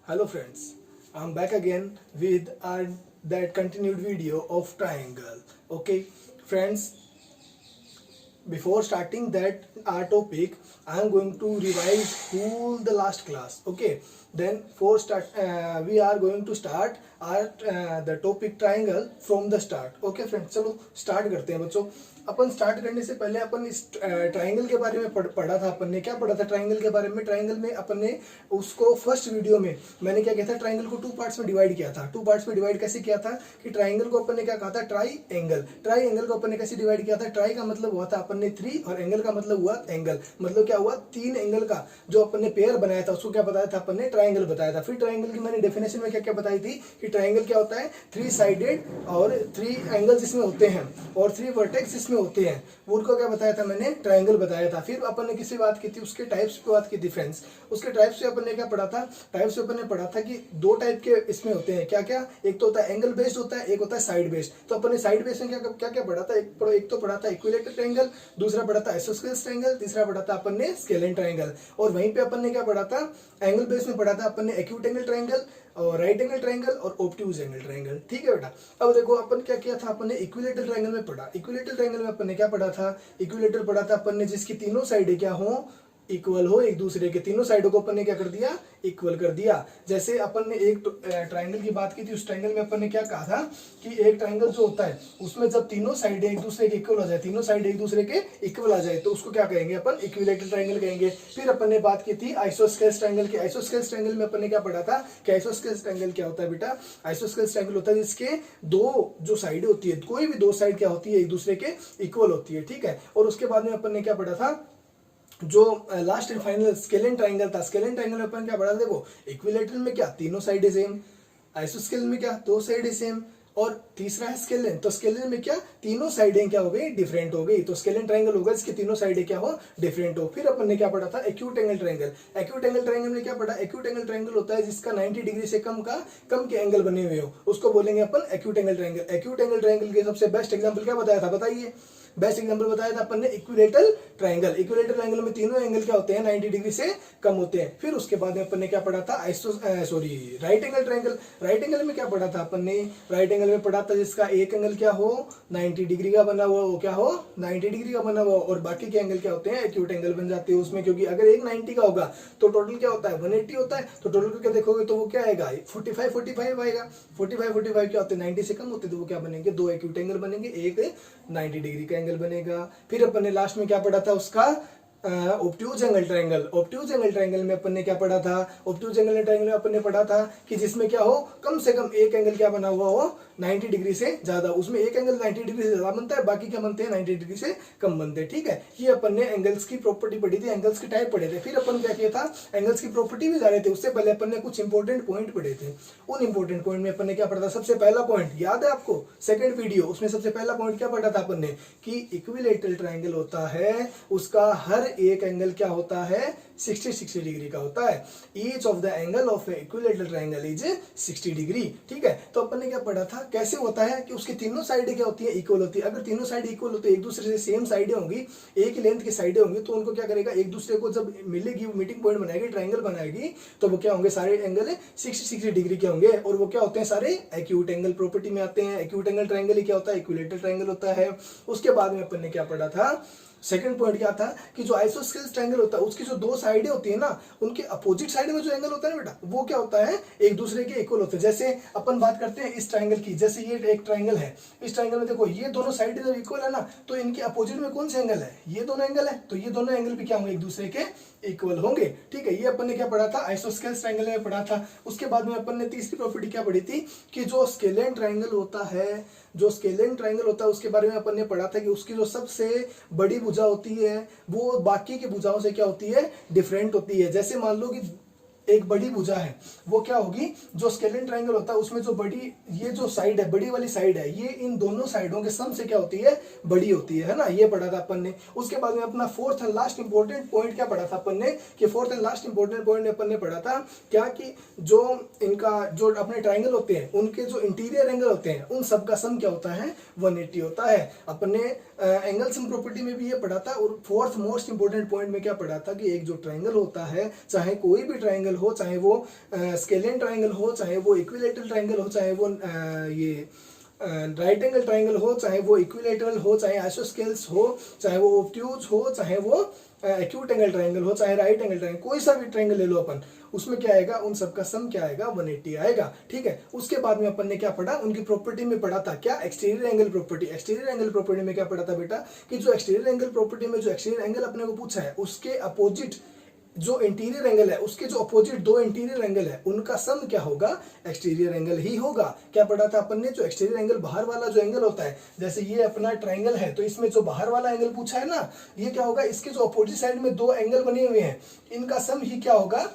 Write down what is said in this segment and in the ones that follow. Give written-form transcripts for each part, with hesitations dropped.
Hello friends, I'm back again with that continued video of triangle. Okay, friends, before starting that our topic, I am going to revise whole the last class. Okay, then we are going to start our the topic triangle from the start. Okay friends, चलो start करते हैं बच्चों. अपन start करने से पहले अपन इस triangle के बारे में पढ़ा था. अपन ने क्या पढ़ा था ट्राइंगल के बारे में? ट्राइंगल में अपन ने उसको फर्स्ट वीडियो में मैंने क्या किया था, ट्राइंगल को टू पार्ट्स में डिवाइड किया था. टू पार्ट्स में डिवाइड कैसे किया था कि ट्राइंगल को अपन ने क्या कहा था, ट्राई एंगल. ट्राई एंगल को अपन ने कैसे डिवाइड किया था? ट्राई का मतलब हुआ था अपन ने 3 और एंगल का मतलब हुआ एंगल. मतलब क्या हुआ, 3 एंगल का जो अपन ने पेयर बनाया था उसको क्या बताया था अपन ने, ट्राइंगल बताया था. फिर ट्राइंगल की मैंने डेफिनेशन में क्या क्या बताई थी कि ट्राइंगल क्या होता है, 3 साइडेड और 3 एंगल्स इसमें होते हैं और 3 वर्टेक्स इसमें होते हैं. उनको क्या बताया था मैंने, ट्राइंगल बताया था. फिर अपन ने किसी बात की थी, उसके टाइप्स पे बात की थी फ्रेंड्स. उसके टाइप्स पे अपन ने क्या पढ़ा था, टाइप्स पे अपन ने पढ़ा था कि 2 टाइप के इसमें होते हैं. क्या क्या? एक तो होता है एंगल बेस्ड होता है, एक होता है साइड बेस्ड. तो अपन ने साइड बेस्ड में क्या क्या पढ़ा था, एक तो पढ़ा था इक्विलेटरल ट्रायंगल, दूसरा पढ़ा था आइसोस्सेलेस ट्रायंगल, तीसरा पढ़ा था अपन ने स्केलेन ट्रायंगल. और वहीं पे अपन ने क्या पढ़ा था, एंगल बेस्ड में पढ़ा था अपन ने एक्यूट एंगल ट्रायंगल और राइट एंगल ट्रायंगल और ऑब्ट्यूज एंगल ट्रायंगल. ठीक है बेटा. अब देखो अपन क्या किया था, अपन ने इक्विलेटरल ट्रायंगल में पढ़ा. इक्विलेटरल ट्रायंगल में अपन ने क्या पढ़ा था, इक्विलेटरल पढ़ा था अपन ने जिसकी तीनों साइडें क्या हो, इक्वल हो एक दूसरे के. तीनों साइडों को अपन ने क्या कर दिया, इक्वल कर दिया. जैसे अपन ने एक ट्रायंगल की बात की थी, उस ट्रायंगल में अपन ने क्या कहा था कि एक ट्रायंगल जो होता है उसमें जब तीनों साइडें एक दूसरे के इक्वल हो जाए, तीनों साइडें एक दूसरे के इक्वल आ जाए तो उसको क्या कहेंगे अपन, इक्विलेटरल ट्रायंगल कहेंगे. फिर अपन ने बात की थी आइसोस्सेलेस ट्रायंगल की. आइसोस्सेलेस ट्रायंगल में अपन ने क्या पढ़ा था कि आइसोस्सेलेस ट्रायंगल क्या होता है बेटा, आइसोस्सेलेस ट्रायंगल होता है जिसके दो जो साइडें होती है, कोई भी 2 साइड क्या होती है, एक दूसरे के इक्वल होती है. ठीक है. और उसके बाद में अपन ने क्या पढ़ा था, जो last and final scalene triangle था. स्केलेन ट्रायंगल में अपन क्या पढ़ा, देखो इक्विलेटरल में क्या तीनों साइडें सेम, आइसोस्केलेन में क्या 2 साइडें सेम, और तीसरा है स्केलेन. तो स्केलेन में क्या तीनों साइडें क्या हो गई, डिफरेंट हो गई. तो स्केलेन ट्रायंगल होगा जिसकी तीनों साइडें क्या हो, डिफरेंट हो. फिर अपन ने क्या पढ़ा था, acute angle triangle. Acute angle triangle में क्या पढ़ा, एक्यूट एंगल ट्रायंगल होता है जिसका 90 डिग्री से कम के एंगल बने हुए हो, उसको बोलेंगे अपन acute angle triangle. Acute angle triangle के सबसे बेस्ट एग्जांपल क्या बताया था, बताइए. बेस्ट एग्जांपल बताया था अपन ने इक्विलेटरल ट्रायंगल. इक्विलेटरल ट्रायंगल में तीनों एंगल क्या होते हैं, 90 डिग्री से कम होते हैं. फिर उसके बाद में अपन ने क्या पढ़ा था, right angle triangle. Right angle में क्या पढ़ा था अपन ने, राइट एंगल में पढ़ा था जिसका एक एंगल क्या हो 90 डिग्री का बना हुआ, वो क्या हो 90 डिग्री का बना हुआ, और बाकी के एंगल क्या होते हैं, एक्यूट एंगल बन जाते हैं उसमें. क्योंकि अगर एक 90 का होगा तो टोटल क्या होता है 180 होता है. तो टोटल को क्या देखोगे तो वो क्या आएगा 45 आएगा. 45 क्या होते हैं 90 से कम होते, तो वो क्या बनेंगे, 2 एक्यूट एंगल बनेंगे, एक 90 डिग्री का एंगल बनेगा. फिर अपन ने लास्ट में क्या पढ़ा था, उसका obtuse angle triangle. Obtuse angle triangle में अपन ने क्या पढ़ा था, ऑब्ट्यूज एंगल ट्रायंगल में अपन ने पढ़ा था कि जिसमें क्या हो, कम से कम एक एंगल क्या बना हुआ हो 90 डिग्री से ज्यादा. उसमें एक एंगल 90 डिग्री से ज्यादा बनता है, बाकी क्या बनते हैं 90 डिग्री से कम बनते हैं. ठीक है. ये अपन ने एंगल्स की प्रॉपर्टी पढ़ी थी, एंगल्स के टाइप पढ़े थे. फिर अपन क्या किया था, एंगल्स की प्रॉपर्टी भी जाने थे. उससे पहले अपन ने कुछ इंपॉर्टेंट पॉइंट पढ़े थे. उन इंपॉर्टेंट पॉइंट में अपन ने क्या पढ़ा था, सबसे पहला पॉइंट याद है आपको, सेकंड वीडियो, उसमें सबसे पहला पॉइंट क्या पढ़ा था अपन ने कि इक्विलेटरल ट्रायंगल होता है उसका हर एक एंगल क्या होता है 60 डिग्री का होता है. Each of the angle of equilateral triangle is 60 degree. ठीक है. तो अपन ने क्या पढ़ा था, कैसे होता है कि उसकी तीनों साइडें क्या होती है, इक्वल होती है. अगर तीनों साइड इक्वल होती है, एक दूसरे से सेम साइडें होंगी, एक ही लेंथ की साइडें होंगी, तो उनको क्या करेगा, एक दूसरे को जब मिलेगी, मीटिंग पॉइंट बनाएगी, ट्रायंगल बनाएगी, तो वो क्या होंगे, सारे एंगल 60 डिग्री के होंगे. और वो क्या होते हैं, सारे एक्यूट एंगल प्रॉपर्टी में आते हैं. एक्यूट एंगल ट्रायंगल ही क्या होता है, इक्विलेटरल ट्रायंगल होता है. उसके बाद में अपन ने क्या पढ़ा था, सेकंड पॉइंट क्या था कि जो आइसोस्सेलेस ट्रायंगल होता है उसकी जो 2 साइडें होती है ना, उनके अपोजिट साइड में जो एंगल होता है ना बेटा, वो क्या होता है, एक दूसरे के इक्वल होते हैं. जैसे अपन बात करते हैं इस ट्रायंगल की, जैसे ये एक ट्रायंगल है, इस ट्रायंगल में देखो ये दोनों साइड जब इक्वल है ना, तो इनके अपोजिट में कौन सा एंगल है, ये दोनों एंगल है. तो ये दोनों एंगल भी क्या होंगे, एक दूसरे के इक्वल होंगे. ठीक है. ये अपन ने क्या पढ़ा था, आइसोस्सेलेस ट्रायंगल में पढ़ा था. उसके बाद में अपन ने तीसरी प्रॉपर्टी क्या पढ़ी थी कि जो स्केलेन ट्रायंगल होता है, जो स्केलेन ट्रायंगल होता है उसके बारे में अपन ने पढ़ा था कि उसकी जो सबसे बड़ी भुजा होती है वो बाकी की भुजाओं से क्या होती है, डिफरेंट होती है. जैसे मान लो कि एक बड़ी भुजा है, वो क्या होगी, जो स्केलेन ट्रायंगल होता है उसमें जो बड़ी ये जो साइड है, बड़ी वाली साइड है, ये इन दोनों साइडों के सम से क्या होती है, बड़ी होती है ना. ये पढ़ा था अपन ने. उसके बाद में अपना fourth and last important point क्या पढ़ा था अपन ने कि fourth and last important point अपन ने पढ़ा था क्या कि जो इनका जो अपने ट्रायंगल होते हैं उनके जो इंटीरियर एंगल होते हैं उन सब का सम क्या होता है, 180 होता है. अपन ने एंगल सम प्रॉपर्टी में भी ये पढ़ा था. और फोर्थ मोस्ट इंपॉर्टेंट पॉइंट में क्या पढ़ा था कि एक जो ट्रायंगल होता है, चाहे कोई भी ट्रायंगल ट्राइंगल हो, चाहे वो स्केलियन ट्राइंगल हो, चाहे वो इक्विलैटरल ट्राइंगल हो, चाहे वो ये राइट एंगल ट्राइंगल हो, चाहे वो इक्विलैटरल हो, चाहे आइसोस्केल्स हो, चाहे वो ऑब्ट्यूज हो, चाहे वो एक्यूट एंगल ट्राइंगल हो, चाहे राइट एंगल ट्राइंगल, कोई सा भी ट्राइंगल ले लो अपन, उसमें क्या आएगा, उन सबका सम क्या आएगा, 180 आएगा। ठीक है, उसके बाद में अपन ने क्या पढ़ा, उनकी प्रॉपर्टी में पढ़ा था क्या, exterior angle property. Exterior angle property में क्या पढ़ा था बेटा, कि जो एक्सटीरियर एंगल प्रॉपर्टी में जो एक्सटीरियर एंगल अपने को पूछा है, उसके अपोजिट जो इंटीरियर एंगल है, उसके जो अपोजिट दो इंटीरियर एंगल है, उनका सम क्या होगा, एक्सटीरियर एंगल ही होगा। क्या पढ़ा था अपन ने, जो एक्सटीरियर एंगल बाहर वाला जो एंगल होता है, जैसे ये अपना ट्राइंगल है, तो इसमें जो बाहर वाला एंगल पूछा है ना, ये क्या होगा, इसके जो अपोजिट साइड में दो एंगल बने हुए हैं, इनका सम ही क्या होगा,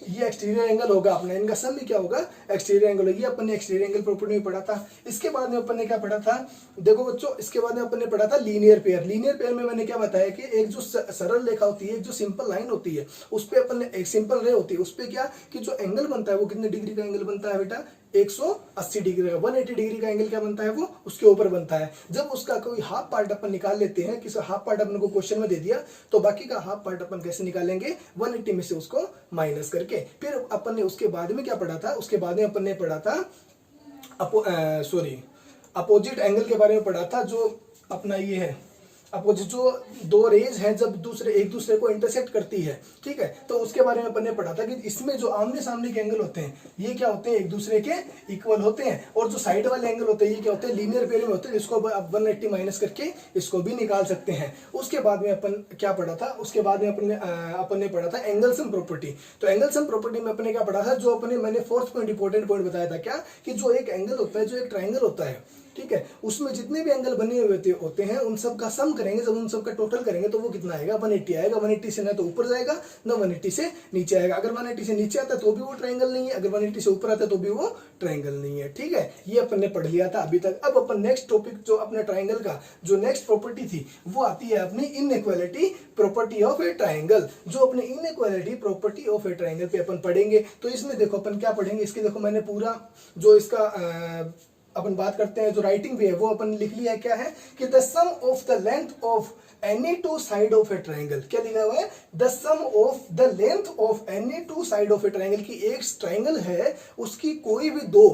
ये एक्सटीरियर एंगल होगा अपना, इनका सम भी क्या होगा, एक्सटीरियर एंगल होगा। ये अपन ने एक्सटीरियर एंगल प्रॉपर्टी में पढ़ा था। इसके बाद में अपन ने क्या पढ़ा था, देखो बच्चों, इसके बाद में अपन ने पढ़ा था लीनियर पेयर। लीनियर पेयर में मैंने क्या बताया कि एक जो सरल रेखा होती है, एक जो सिंपल लाइन होती है, उस पे अपन ने एक सिंपल रे होती है, उस पे क्या कि जो एंगल बनता है वो कितने डिग्री का एंगल बनता है बेटा, 180 डिग्री का, 180 डिग्री का एंगल क्या बनता है, वो उसके ऊपर बनता है। जब उसका कोई हाफ पार्ट अपन निकाल लेते हैं, किसी हाफ पार्ट अपन को क्वेश्चन में दे दिया, तो बाकी का हाफ पार्ट अपन कैसे निकालेंगे, 180 में से उसको माइनस करके। फिर अपन ने उसके बाद में क्या पढ़ा था, उसके बाद में अपन ने पढ़ा था अपोजिट एंगल के बारे में पढ़ा था। जो अपना ये है अपोजिट, जो दो रेज हैं जब एक दूसरे को इंटरसेक्ट करती है, ठीक है, तो उसके बारे में अपन ने पढ़ा था कि इसमें जो आमने सामने के एंगल होते हैं, ये क्या होते हैं, एक दूसरे के इक्वल होते हैं, और जो साइड वाले एंगल होते हैं, ये क्या होते हैं, लीनियर पेयर में होते हैं, जिसको आप 180 माइनस करके इसको भी निकाल सकते हैं। उसके बाद में अपन क्या पढ़ा था, उसके बाद में अपन ने पढ़ा था एंगल सम प्रॉपर्टी। तो एंगल सम प्रॉपर्टी में अपन ने क्या पढ़ा था, जो अपने मैंने फोर्थ पॉइंट इंपॉर्टेंट पॉइंट बताया था क्या, कि जो एक एंगल होता है, जो एक ट्राइंगल होता है, ठीक है, उसमें जितने भी एंगल बने हुए होते हैं, उन सब का सम करेंगे, जब उन सब का टोटल करेंगे तो वो कितना आएगा, 180 आएगा। 180 से ना तो ऊपर जाएगा, ना 180 से नीचे आएगा। अगर 180 से नीचे आता है तो भी वो ट्रायंगल नहीं है, अगर 180 से ऊपर आता है तो भी वो ट्रायंगल नहीं है। ठीक है, ये अपन ने पढ़ लिया था अभी तक। अब अपन नेक्स्ट टॉपिक, जो अपने ट्रायंगल का जो नेक्स्ट प्रॉपर्टी थी, वो आती है अपनी inequality property of a triangle. जो अपने inequality property of a triangle पे अपन पढ़ेंगे। तो इसमें देखो अपन क्या पढ़ेंगे, इसके देखो मैंने पूरा जो इसका अपन बात करते हैं, जो राइटिंग भी है वो अपन लिख लिया है। क्या है कि the sum of the length of any two side of a triangle. क्या लिखा हुआ है, the sum of the length of any two side of a triangle. की एक ट्रायंगल है, उसकी कोई भी दो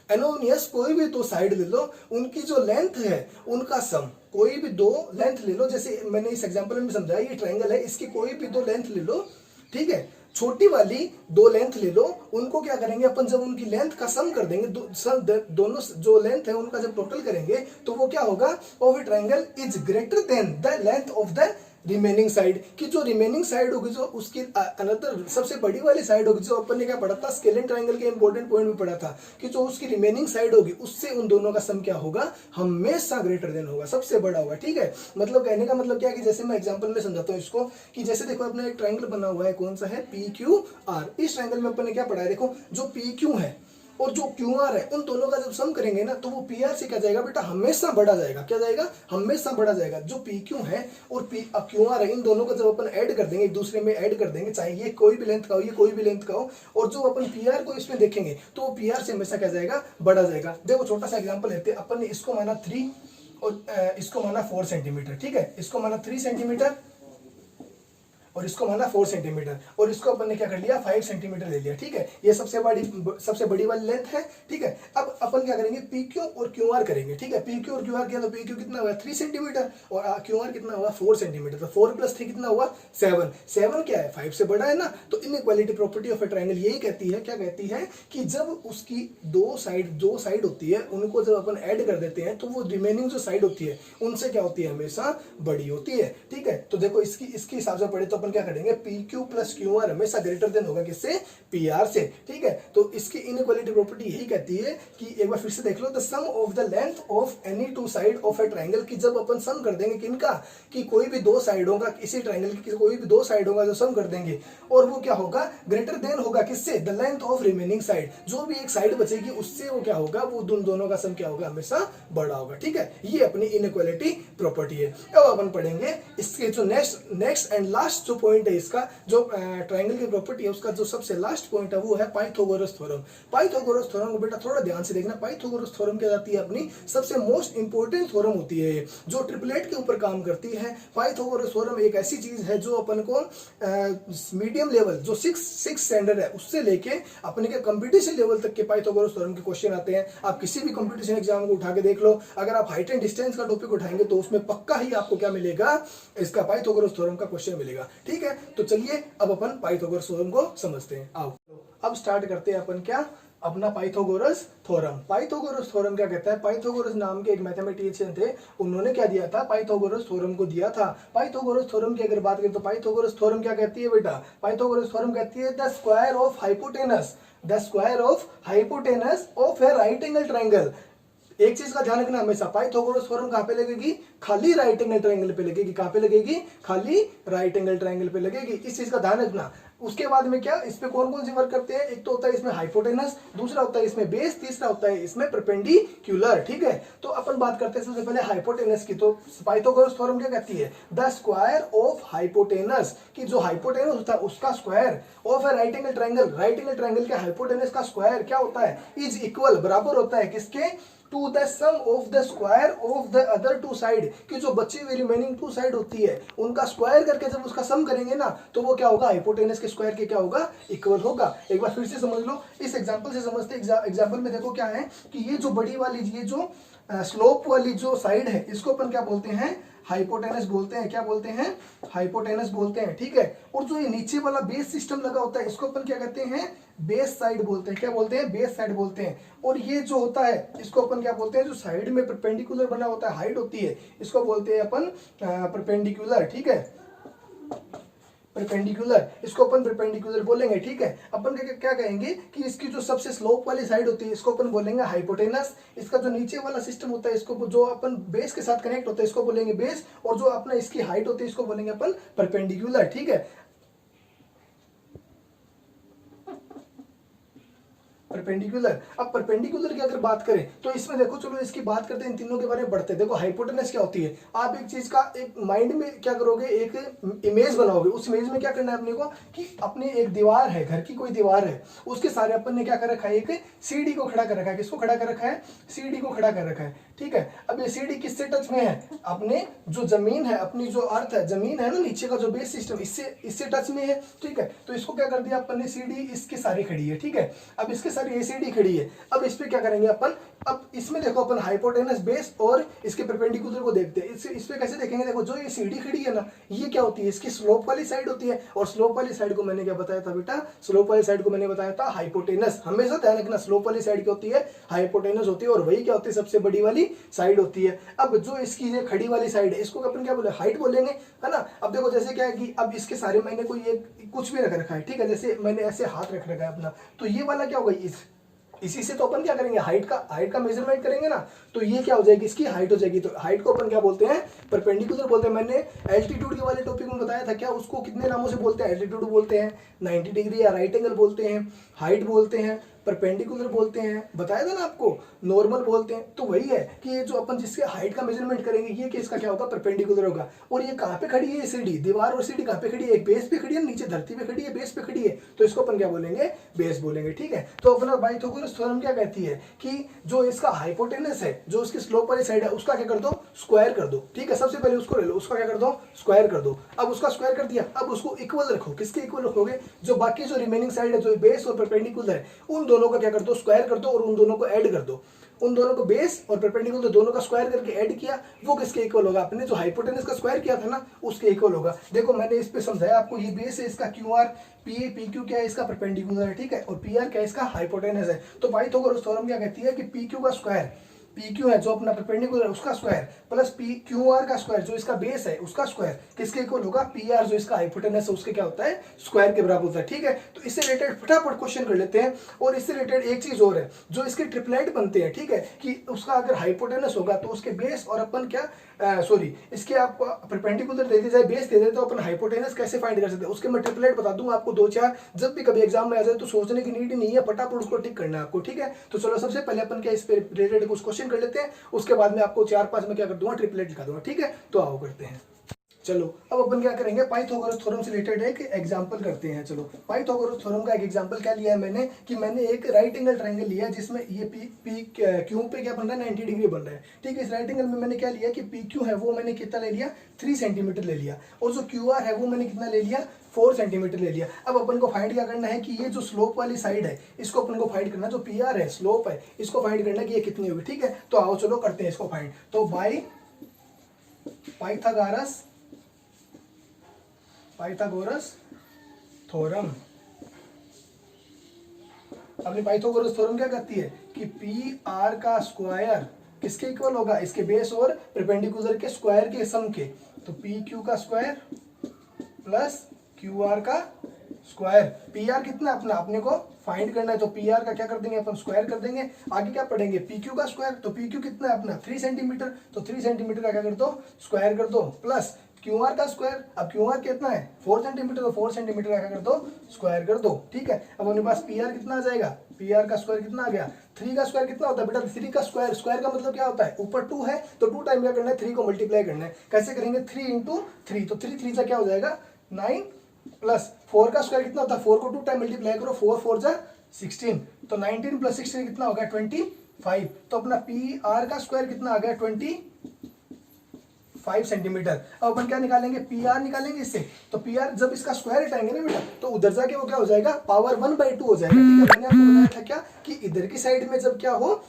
एनोनियस कोई भी दो साइड ले लो, उनकी जो लेंथ है उनका सम, कोई भी दो लेंथ ले लो। जैसे मैंने इस एग्जांपल में समझाया, ये ट्रायंगल है, इसकी कोई भी दो लेंथ ले लो, ठीक है, छोटी वाली दो लेंथ ले लो, उनको क्या करेंगे अपन, जब उनकी लेंथ का सम कर देंगे, दोनों जो लेंथ है उनका जब टोटल करेंगे, तो वो क्या होगा, of a triangle is greater than the length of the remaining side. की जो रिमेनिंग साइड होगी, जो उसकी अनदर सबसे बड़ी वाली साइड होगी, जो अपन ने क्या पढ़ा था, स्केलियन ट्रायंगल के इंपॉर्टेंट पॉइंट में पढ़ा था, कि जो उसकी रिमेनिंग साइड होगी, उससे उन दोनों का सम क्या होगा, हमेशा ग्रेटर देन होगा, सबसे बड़ा होगा। ठीक है, मतलब कहने का मतलब क्या है कि जैसे मैं एग्जांपल में समझाता हूँ इसको, कि जैसे देखो अपना एक ट्रायंगल बना हुआ है, कौन सा है, PQR। इस ट्रायंगल में अपन ने क्या पढ़ा है, देखो जो PQ है और जो QR है, उन दोनों का जब सम करेंगे ना, तो वो PR से क्या जाएगा बेटा, हमेशा बढ़ा जाएगा। क्या जाएगा, हमेशा बढ़ा जाएगा। जो PQ है और QR है, इन दोनों को जब अपन ऐड कर देंगे, एक दूसरे में ऐड कर देंगे, चाहे ये कोई भी लेंथ का हो, ये कोई भी लेंथ का हो, और जो अपन PR को इसमें देखेंगे, तो वो PR से हमेशा क्या जाएगा, बढ़ा जाएगा। देखो छोटा सा एग्जाम्पल लेते हैं, अपन ने इसको माना 3 और इसको माना 4 सेंटीमीटर। ठीक है, इसको माना 3 सेंटीमीटर और इसको माना 4 सेंटीमीटर, और इसको अपन ने क्या कर लिया, 5 सेंटीमीटर ले लिया। ठीक है, ये सबसे बड़ी वाली लेंथ है। ठीक है, अब अपन क्या करेंगे, PQ और QR करेंगे। ठीक है, PQ और QR किया तो PQ कितना हुआ, 3 सेंटीमीटर, और QR कितना हुआ, 4 सेंटीमीटर। तो 4 + 3 कितना हुआ, 7। 7 क्या है, 5 से बड़ा है ना। तो inequality property of a triangle यही कहती है, क्या कहती है, कि जब उसकी दो साइड होती है, उनको जब अपन ऐड कर देते हैं, तो वो रिमेनिंग जो साइड होती है, उनसे क्या होती है, हमेशा बड़ी होती है। ठीक है, तो देखो इसके हिसाब से पढ़े तो अपन क्या करेंगे, PQ + QR हमेशा ग्रेटर देन होगा किससे, PR से। ठीक है, तो इसकी इनइक्वालिटी प्रॉपर्टी यही कहती है कि, एक बार फिर से देख लो, the sum of the length of any two side of a triangle. की जब अपन सम कर देंगे किनका, कि कोई भी दो साइडों का, किसी ट्रायंगल की कोई भी दो साइडों का जो सम कर देंगे, और वो क्या होगा, ग्रेटर देन होगा किससे, the length of remaining side. जो भी एक साइड बचेगी उससे वो क्या होगा, वो दोनों का सम क्या होगा, हमेशा बड़ा होगा। ठीक है, ये अपनी इनइक्वालिटी प्रॉपर्टी है। अब अपन पढ़ेंगे इसके जो नेक्स्ट एंड लास्ट जो पॉइंट है इसका, जो ट्राइंगल की प्रॉपर्टी है उसका जो सबसे लास्ट पॉइंट है वो है पाइथागोरस थ्योरम। पाइथागोरस थ्योरम को बेटा थोड़ा ध्यान से देखना। पाइथागोरस थ्योरम क्या जाती है, अपनी सबसे मोस्ट इंपोर्टेंट थ्योरम होती है जो ट्रिपलेट के ऊपर काम करती है। पाइथागोरस थ्योरम एक ऐसी चीज है जो अपन को मीडियम लेवल जो सिक्स स्टैंडर्ड है उससे लेके अपने के कंपटीशन लेवल तक के पाइथागोरस थ्योरम के क्वेश्चन आते हैं। आप किसी भी कंपटीशन एग्जाम को उठा के देख लो, अगर आप हाइट एंड डिस्टेंस का टॉपिक उठाएंगे तो उसमें पक्का ही आपको क्या मिलेगा, इसका पाइथागोरस थ्योरम का क्वेश्चन मिलेगा। ठीक है, तो चलिए अब अपन पाइथागोरस थ्योरम को समझते हैं। आओ अब स्टार्ट करते हैं अपन क्या, अपना पाइथागोरस थ्योरम। पाइथागोरस थ्योरम क्या कहता है, पाइथागोरस नाम के एक मैथमेटिशियन थे, उन्होंने क्या दिया था, पाइथागोरस थ्योरम को दिया था। पाइथागोरस थ्योरम की अगर बात करें तो पाइथागोरस थ्योरम क्या कहती है बेटा, पाइथागोरस थ्योरम कहती है the square of hypotenuse, the square of hypotenuse of a right angle triangle. एक चीज का ध्यान रखना हमेशा, पाइथागोरस थ्योरम कहां पे लगेगी, खाली राइट एंगल ट्रायंगल पे लगेगी। कहां पे लगेगी, खाली राइट एंगल ट्रायंगल पे लगेगी, इस चीज का ध्यान रखना। उसके बाद में क्या, इस पे कौन कौन सी वर्क करते हैं, एक तो होता है इसमें हाइपोटेनस, दूसरा होता है इसमें बेस, तीसरा होता है इसमें परपेंडिकुलर। ठीक है, तो अपन बात करते हैं सबसे पहले हाइपोटेनस की। तो पाइथागोरस थ्योरम क्या कहती है, द स्क्वायर ऑफ हाइपोटेनस, कि जो हाइपोटेनस होता है उसका square of a right angle triangle, right angle triangle के हाइपोटेनस का स्क्वायर क्या होता है, इज इक्वल, बराबर होता है किसके, to the sum of the square of the other two side, कि जो बची हुई रिमेनिंग टू साइड होती है उनका स्क्वायर करके जब उसका सम करेंगे ना तो वो क्या होगा, हाइपोटेनस के स्क्वायर के क्या होगा, इक्वल होगा। एक बार फिर से समझ लो, इस एग्जांपल से समझते। एग्जांपल में देखो क्या है कि ये जो बड़ी वाली, ये जो स्लोप वाली जो साइड है इसको अपन क्या बोलते हैं, हाइपोटेनस बोलते हैं। क्या बोलते हैं, हाइपोटेनस बोलते हैं। ठीक है, और जो ये नीचे वाला बेस सिस्टम लगा होता है इसको अपन क्या कहते हैं, बेस साइड बोलते हैं। क्या बोलते हैं, बेस साइड बोलते हैं। और ये जो होता है इसको अपन क्या बोलते हैं, जो साइड में परपेंडिकुलर बना होता है, हाइट होती है, इसको बोलते हैं अपन परपेंडिकुलर। ठीक है, परपेंडिकुलर, इसको अपन परपेंडिकुलर बोलेंगे। ठीक है, अपन क्या कहेंगे कि इसकी जो सबसे स्लोप वाली साइड होती है इसको अपन बोलेंगे हाइपोटेनस, इसका जो नीचे वाला सिस्टम होता है इसको, जो अपन बेस के साथ कनेक्ट होता है इसको बोलेंगे बेस, और जो अपना इसकी हाइट होती है इसको बोलेंगे अपन परपेंडिकुलर। ठीक है, परपेंडिकुलर। अब परपेंडिकुलर की अगर बात करें तो इसमें देखो, चलो इसकी बात करते हैं, इन तीनों के बारे में बढ़ते हैं। देखो हाइपोटेनस क्या होती है, आप एक चीज का एक माइंड में क्या करोगे, एक इमेज बनाओगे। उस इमेज में क्या करना है अपने को, कि अपनी एक दीवार है, घर की कोई दीवार है, उसके सारे अपन ने क्या कर रखा है, एक सीढ़ी को खड़ा कर रखा है। किसको खड़ा कर रखा है, सीढ़ी को खड़ा कर रखा है। ठीक है, अब ये सीढ़ी किससे टच में है, अपने जो जमीन है, अपनी जो अर्थ है, जमीन है ना, नीचे का जो बेस सिस्टम, इससे टच में है। ठीक है, तो इसको क्या कर दिया अपन ने, सीढ़ी इसके सारी खड़ी है। ठीक है, अब इसके सारी ये सीढ़ी खड़ी है, अब इस पे क्या करेंगे अपन, अब इसमें देखो अपन हाइपोटेनस, बेस और इसके परपेंडिकुलर को देखते हैं। इस पे कैसे देखेंगे, देखो जो ये सीढ़ी खड़ी है ना, ये क्या होती है, इसकी स्लोप वाली साइड होती है, और स्लोप वाली साइड को मैंने क्या बताया था बेटा, स्लोप वाली साइड को मैंने बताया था हाइपोटेनस। हमेशा ध्यान रखना, स्लोप वाली साइड क्या होती है, हाइपोटेनस होती है, और वही क्या होती है, सबसे बड़ी वाली साइड होती है। अब जो इसकी ये खड़ी वाली साइड है इसको अपन क्या बोले, हाइट बोलेंगे, है ना। अब देखो जैसे क्या है कि अब इसके सारे मैंने कोई एक कुछ भी रख रखा है, ठीक है, जैसे मैंने ऐसे हाथ रख रखा है अपना, तो ये वाला क्या होगा, इसी से तो अपन क्या करेंगे, हाइट का मेजरमेंट करेंगे ना, तो ये क्या हो जाएगी, इसकी हाइट हो जाएगी। तो हाइट को अपन क्या बोलते हैं, परपेंडिकुलर बोलते हैं। मैंने एल्टीट्यूड के वाले टॉपिक में बताया था क्या, उसको कितने नामों से बोलते हैं, एल्टीट्यूड बोलते हैं, 90 डिग्री या राइट एंगल बोलते हैं, हाइट बोलते हैं, परपेंडिकुलर बोलते हैं, बताया था ना आपको, नॉर्मल बोलते हैं। तो वही है कि ये जो अपन जिसके हाइट का मेजरमेंट करेंगे, ये केस का क्या होगा, परपेंडिकुलर होगा। और ये कहाँ पे खड़ी है, सीढ़ी, दीवार और सीढ़ी कहाँ पे खड़ी है, एक बेस पे खड़ी है, नीचे धरती पे खड़ी है, बेस पे खड़ी है, तो इसको अपन क्या बोलेंगे, बेस बोलेंगे। ठीक है, तो अपना पाइथागोरस थ्योरम क्या कहती है कि जो इसका हाइपोटेनस है, जो उसकी स्लोप वाली साइड है, उसका क्या कर दो, स्क्वायर कर दो। ठीक है, सबसे पहले उसको ले लो, उसका क्या कर दो, स्क्वायर कर दो। अब उसका स्क्वायर कर दिया, अब उसको इक्वल रखो। किसके इक्वल रखोगे, जो बाकी जो रिमेनिंग साइड है, जो बेस और परपेंडिकुलर है, उन दोनों का क्या कर दो, स्क्वायर कर दो, और उन दोनों को ऐड कर दो। उन दोनों को बेस और परपेंडिकुलर दोनों का स्क्वायर करके ऐड किया, वो किसके इक्वल होगा, आपने जो हाइपोटेनस का स्क्वायर किया था ना, उसके इक्वल होगा। देखो मैंने इस पे समझाया आपको, ये बेस है इसका, क्यू आर, पी क्यू क्या है इसका, परपेंडिकुलर है। ठीक है, और पी आर क्या है इसका, हाइपोटेनस है। तो पाइथागोरस थ्योरम क्या कहती है कि पी क्यू का स्क्वायर, पी क्यू है जो अपना परपेंडिकुलर है उसका square, plus P Q R का स्क्वायर जो इसका बेस है उसका स्क्वायर, किसके इक्वल होगा, पी आर जो इसका हाइपोटेनस है उसके क्या होता है, स्क्वायर के बराबर होता है। ठीक है, तो इससे रिलेटेड फटाफट क्वेश्चन कर लेते हैं। और इससे रिलेटेड एक चीज और है, जो इसके ट्रिपलेट बनते हैं, ठीक है, कि उसका अगर हाइपोटेनस होगा तो उसके बेस और अपन क्या, सॉरी, इसके आपको परपेंडिकुलर दे दी जाए, बेस दे दे, तो अपन हाइपोटेनस कैसे फाइंड कर सकते हैं, उसके मैं ट्रिपलेट बता दूंगा आपको 2-4। जब भी कभी एग्जाम में आ जाए तो सोचने की नीड ही नहीं है, फटाफट उसको टिक करना है आपको। ठीक है, तो चलो सबसे पहले अपन क्या इस पे रिलेटेड कुछ क्वेश्चन कर लेते हैं, उसके बाद में आपको 4-5 में क्या कर दूंगा, ट्रिपलेट लिखा दूंगा। ठीक है, तो आओ करते हैं। चलो अब अपन क्या करेंगे, पाइथागोरस थ्योरम से रिलेटेड एक एग्जांपल करते हैं। चलो पाइथागोरस थ्योरम का एक एग्जांपल क्या लिया है मैंने, कि मैंने एक राइट एंगल ट्रायंगल लिया है जिसमें ये पी क्यू पे क्या बन रहा है, 90 डिग्री बन रहा है। ठीक है, इस राइट एंगल में मैंने क्या लिया कि पी क्यू है वो मैंने कितना ले लिया, 3 सेंटीमीटर ले लिया, और जो क्यू आर है वो मैंने कितना ले लिया, 4 सेंटीमीटर ले लिया। अब अपन को फाइंड क्या करना है कि ये जो स्लोप वाली साइड है इसको अपन को फाइंड करना है, जो पी आर है स्लोप है इसको फाइंड करना है कि ये कितनी होगी। ठीक है, तो आओ चलो करते हैं इसको फाइंड। तो बाई पाइथागोरस थ्योरम, अपनी पाइथागोरस थ्योरम क्या कहती है कि पी आर का स्क्वायर किसके इक्वल होगा, इसके बेस और परपेंडिकुलर के स्क्वायर के सम के। तो पी क्यू का स्क्वायर प्लस क्यू आर का स्क्वायर। पी आर कितना अपना अपने को फाइंड करना है, तो पी आर का क्या कर देंगे अपन, स्क्वायर कर देंगे। आगे क्या पढ़ेंगे, पी क्यू का स्क्वायर, तो पी क्यू कितना है अपना 3 सेंटीमीटर, तो 3 सेंटीमीटर का क्या कर दो, स्क्वायर कर दो, प्लस क्यू आर का स्क्वायर। अब क्यू आर कितना है 4 सेंटीमीटर, तो 4 सेंटीमीटर का क्या कर दो, स्क्वायर कर दो। ठीक है, अब अपने पास पी आर कितना आ जाएगा, पी आर का स्क्वायर कितना आ गया, 3 का स्क्वायर कितना होता है बेटा, 3 का स्क्वायर, स्क्वायर का मतलब क्या होता है, ऊपर 2 है तो 2 टाइम क्या करना है, 3 को मल्टीप्लाई करना है। कैसे करेंगे, 3 इंटू 3, तो 3 3 से क्या हो जाएगा 9, प्लस 4 का स्क्वायर कितना होता है, 4 को 2 टाइम मल्टीप्लाई करो, 4 4 जा 16, तो 19 प्लस 16 कितना होगा 25। तो अपना पी आर का स्क्वायर कितना आ गया 25 सेंटीमीटर। अब अपन क्या निकालेंगे, पी आर निकालेंगे इससे, तो पी आर जब इसका स्क्वायर हटाएंगे ना बेटा तो उधर जाके वो क्या हो जाएगा, पावर 1/2 हो जाएगा। ठीक है, मैंने आपको बताया था क्या कि इधर की साइड में जब क्या हो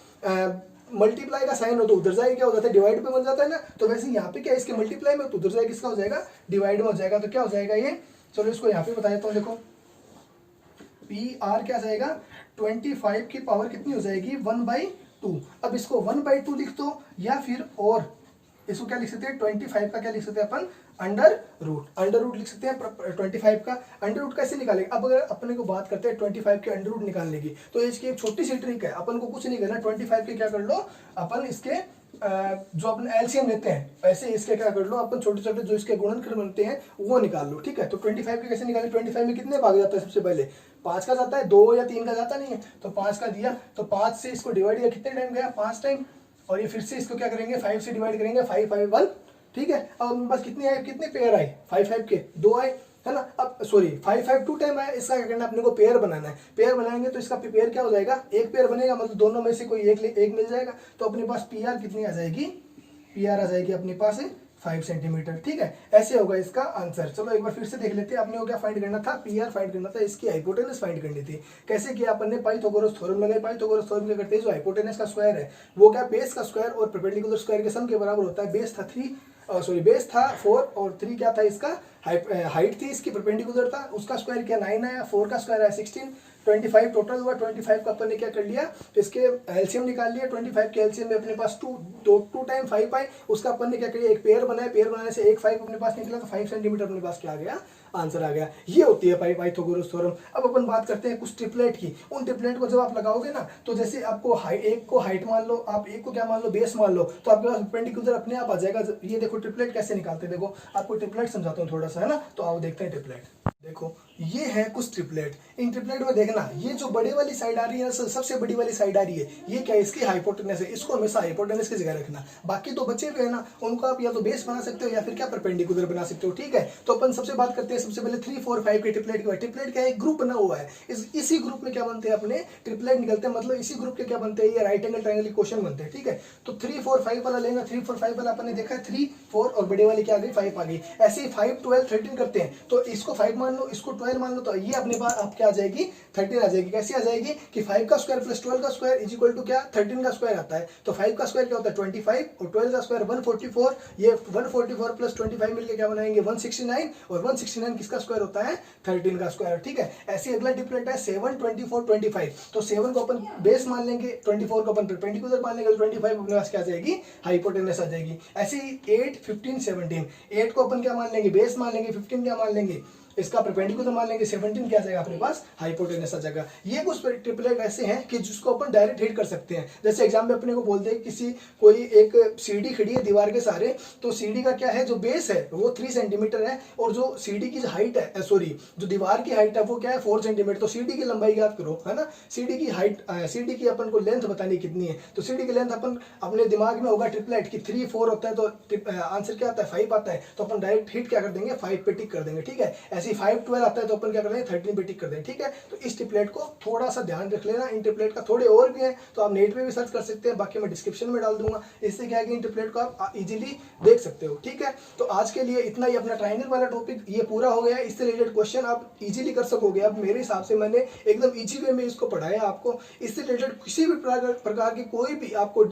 मल्टीप्लाई का साइन हो तो उधर जाके क्या हो जाता है, डिवाइड पे बन जाता है ना। तो वैसे यहाँ पे क्या इसके मल्टीप्लाई में, तो उधर जाके किसका हो जाएगा, डिवाइड में हो जाएगा। तो क्या हो जाएगा ये, चलो इसको यहाँ पे बता देता हूँ। देखो पी आर क्या जाएगा, 25 की पावर कितनी हो जाएगी 1/2। अब इसको 1/2 लिख दो, या फिर और इसको क्या लिख सकते हैं, 25 का क्या लिख सकते हैं अपन, अंडर रूट लिख सकते हैं 25 का। अंडर रूट कैसे निकालेंगे, अब अगर अपने को बात करते हैं 25 के अंडर रूट निकालने की, तो इसकी एक छोटी सी ट्रिक है, अपन को कुछ नहीं करना, 25 के क्या कर लो अपन, इसके जो अपन एलसीएम लेते हैं वैसे इसके क्या कर लो अपन, छोटे छोटे जो इसके गुणनखंड बनते हैं वो निकाल लो। ठीक है, तो 25 के कैसे निकालें, 25 में कितने भाग जाता है, सबसे पहले 5 का जाता है, 2 या 3 का जाता नहीं है, तो 5 का दिया, तो 5 से इसको डिवाइड किया, कितने टाइम गया 5 टाइम, और ये फिर से इसको क्या करेंगे 5 से डिवाइड करेंगे, 5 5 1। ठीक है, अब बस कितने आए, कितने पेयर आए 5 5 के 2 आए, है ना। अब सॉरी 5 5 2 टाइम आया, इसका क्या करना है अपने को, पेयर बनाना है। पेयर बनाएंगे तो इसका पेयर क्या हो जाएगा, एक पेयर बनेगा, मतलब दोनों में से कोई एक मिल जाएगा। तो अपने पास पी आर कितनी आ जाएगी, पी आर आ जाएगी अपने पास 5 सेंटीमीटर। ठीक है, ऐसे होगा इसका आंसर। चलो एक बार फिर से देख लेते हैं, अपने को क्या फाइंड करना था, पी आर फाइंड करना था, इसकी हाइपोटेनस फाइंड करनी थी। कैसे किया अपन ने, पाइथागोरस थ्योरम लगाई। पाइथागोरस थ्योरम क्या करते हैं, जो हाइपोटेनस का स्क्वायर है वो क्या बेस का स्क्वायर और परपेंडिकुलर स्क्वायर के सम के बराबर होता है। बेस था 4 और 3 क्या था इसका, हाइट थी इसकी, परपेंडिकुलर था, उसका स्क्वायर क्या 9 आया, 4 का स्क्वायर आया 16, 25 टोटल हुआ। 25 का अपन ने क्या कर लिया, तो इसके एलसीएम निकाल लिया। 25 के एलसीएम में अपने पास 2 टाइम 5 आए, उसका अपन ने क्या किया, एक पेयर बनाया, पेयर बनाने से एक 5 अपने पास निकला, तो 5 सेंटीमीटर अपने पास क्या आ गया, आंसर आ गया। ये होती है पाइथागोरस थ्योरम। अब अपन बात करते हैं कुछ ट्रिपलेट की। उन ट्रिपलेट को जब आप लगाओगे ना, तो जैसे आपको एक को हाइट मान लो, आप एक को क्या मान लो, बेस मान लो, तो आपके पास परपेंडिकुलर अपने आप आ जाएगा। ये देखो ट्रिपलेट कैसे निकालते हैं, देखो आपको ट्रिपलेट समझाता हूँ थोड़ा सा, है ना। तो आओ देखते हैं ट्रिपलेट। देखो ये है कुछ ट्रिपलेट। इन ट्रिपलेट में देखना, ये जो बड़े वाली साइड आ रही है, सबसे बड़ी वाली साइड आ रही है, ये क्या है, इसकी हाइपोटेनस है। इसको हमेशा हाइपोटेनस की जगह रखना। बाकी तो बचे हुए है ना, उनको आप या तो बेस बना सकते हो या फिर क्या परपेंडिकुलर बना सकते हो। ठीक है, तो अपन सबसे बात करते हैं सबसे पहले 3 4 5 के ट्रिपलेट की। ट्रिपलेट क्या है, एक ग्रुप बना हुआ है, इसी ग्रुप में क्या बनते हैं अपने ट्रिपलेट निकलते हैं, मतलब इसी ग्रुप के क्या बनते हैं, ये राइट एंगल ट्रायंगल इक्वेशन बनते हैं। ठीक है, तो 3 4 5 वाला लेना। 3 4 5 वाला अपन ने देखा है 3 4 और बड़े वाले क्या आ गई 5 आ गई। ऐसे ही 5 12 13 करते हैं, तो इसको 5 मान लो, इसको 12 मान लो, तो ये अपने पास आप क्या आ जाएगी 13 आ जाएगी। कैसे आ जाएगी कि 5 का स्क्वायर प्लस 12 का स्क्वायर इज इक्वल टू क्या 13 का स्क्वायर आता है। तो 5 का स्क्वायर क्या होता है 25 और 12 का स्क्वायर 144। ये 144 प्लस 25 मिलकर क्या बनाएंगे 169, और 169 किसका स्क्वायर होता है 13 का स्क्वायर। ठीक है, ऐसे अगला ट्रिपलेट है 7 24 25। तो 7 को अपन बेस मान लेंगे, 24 को अपन परपेंडिकुलर मान लेंगे, तो 25 अपने पास क्या आ जाएगी हाइपोटेनस आ जाएगी। ऐसे ही 8 15 17, 8 को अपन क्या मान लेंगे बेस मान लेंगे, 15 क्या मान लेंगे इसका परपेंडिकुलर मान लेंगे 17 क्या आ जाएगा अपने पास, हाइपोटेनस आ जाएगा। ये कुछ ट्रिपलेट ऐसे हैं कि जिसको अपन डायरेक्ट हिट कर सकते हैं। जैसे एग्जाम में अपने को बोलते हैं किसी कोई एक सीढ़ी खड़ी है दीवार के सहारे, तो सीढ़ी का क्या है जो बेस है वो 3 सेंटीमीटर है और जो सीढ़ी की हाइट है सॉरी जो दीवार की हाइट है वो क्या है 4 सेंटीमीटर। तो सीढ़ी की लंबाई याद करो है ना, सीढ़ी की हाइट सीढ़ी की अपन को लेंथ बतानी कितनी है, तो सीढ़ी की लेंथ अपन अपने दिमाग में होगा ट्रिपलेट की 3 4 होता है तो आंसर क्या आता है 5 आता है, तो अपन डायरेक्ट हिट क्या कर देंगे 5 पे टिक कर देंगे। ठीक है, ऐसे 5 12 आता है तो अपन क्या कर देंगे 13 पे टिक कर देंगे। ठीक है, तो इस ट्रिपलेट को थोड़ा सा ध्यान रख लेना। इन ट्रिपलेट का थोड़े और भी है तो आप नेट पे भी सर्च कर सकते हैं, बाकी मैं डिस्क्रिप्शन में डाल दूंगा। इससे क्या है कि इन ट्रिपलेट को आप इजीली देख सकते हो। ठीक है, तो आज के लिए इतना ही, अपना ट्रायंगल वाला टॉपिक ये पूरा हो गया। इससे रिलेटेड क्वेश्चन आप इजीली कर सकोगे। अब मेरे हिसाब से मैंने एकदम इजी वे में इसको पढ़ाया आपको। इससे रिलेटेड किसी भी प्रकार की कोई भी आपको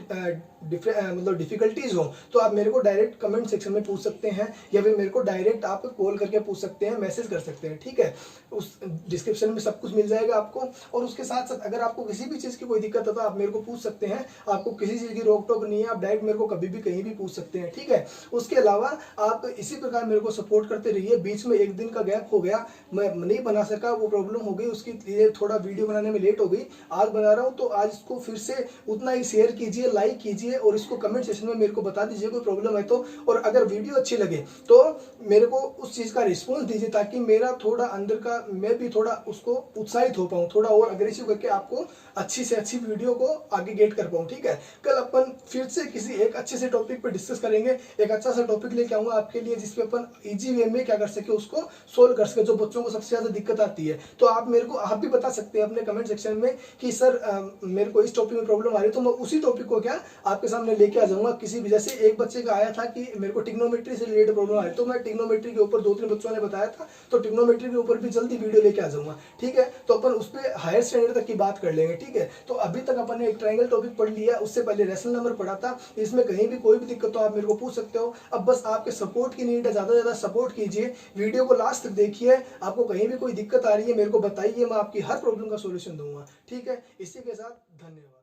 मतलब डिफिकल्टीज हो तो आप मेरे को डायरेक्ट कमेंट सेक्शन में पूछ सकते हैं, या फिर मेरे को डायरेक्ट आप कॉल करके पूछ सकते हैं, मैसेज कर सकते हैं। ठीक है, उस डिस्क्रिप्शन में सब कुछ मिल जाएगा आपको। और उसके साथ साथ अगर आपको किसी भी चीज़ की कोई दिक्कत है तो आप मेरे को पूछ सकते हैं। आपको किसी चीज़ की रोक टोक नहीं है, आप डायरेक्ट मेरे को कभी भी कहीं भी पूछ सकते हैं। ठीक है, उसके अलावा आप इसी प्रकार मेरे को सपोर्ट करते रहिए। बीच में एक दिन का गैप हो गया, मैं नहीं बना सका, वो प्रॉब्लम हो गई, उसके लिए थोड़ा वीडियो बनाने में लेट हो गई। आज बना रहा हूँ, तो आज इसको फिर से उतना ही शेयर कीजिए, लाइक कीजिए और इसको कमेंट सेक्शन में मेरे को बता दीजिए कोई प्रॉब्लम है तो। और अगर वीडियो अच्छी लगे तो मेरे को उस चीज़ का रिस्पॉन्स दीजिए, ताकि मेरा थोड़ा अंदर का मैं भी थोड़ा उसको उत्साहित हो पाऊँ, थोड़ा और अग्रेसिव करके आपको अच्छी से अच्छी वीडियो को आगे गेट कर पाऊँ। ठीक है, कल अपन फिर से किसी एक अच्छे से टॉपिक पर डिस्कस करेंगे। एक अच्छा सा टॉपिक लेके आऊँगा आपके लिए, जिसपे अपन इजी वे में क्या कर सके, उसको सोल्व कर सके। जो बच्चों को सबसे ज़्यादा दिक्कत आती है, तो आप मेरे को आप भी बता सकते हैं अपने कमेंट सेक्शन में कि सर मेरे को इस टॉपिक में प्रॉब्लम आ रही है, तो मैं उसी टॉपिक को क्या आपके सामने लेके आ जाऊंगा। किसी भी, जैसे एक बच्चे का आया था कि मेरे को ट्रिग्नोमेट्री से रिलेटेड प्रॉब्लम आ रही है, तो मैं ट्रिग्नोमेट्री के ऊपर 2-3 बच्चों ने बताया था, तो ट्रिग्नोमेट्री के ऊपर भी जल्दी वीडियो लेके आ जाऊंगा। ठीक है, तो अपन उस पर हायर स्टैंडर्ड तक की बात कर लेंगे। ठीक है, तो अभी तक अपन ने एक ट्रायंगल टॉपिक पढ़ लिया, उससे पहले रेशनल नंबर पढ़ा था। इसमें कहीं भी कोई भी दिक्कत हो आप मेरे को पूछ सकते हो। अब बस आपके सपोर्ट की नीड है, ज़्यादा से ज़्यादा सपोर्ट कीजिए, वीडियो को लास्ट तक देखिए। आपको कहीं भी कोई दिक्कत आ रही है मेरे को बताइए, मैं आपकी हर प्रॉब्लम का सोल्यूशन दूंगा। ठीक है, इसी के साथ धन्यवाद।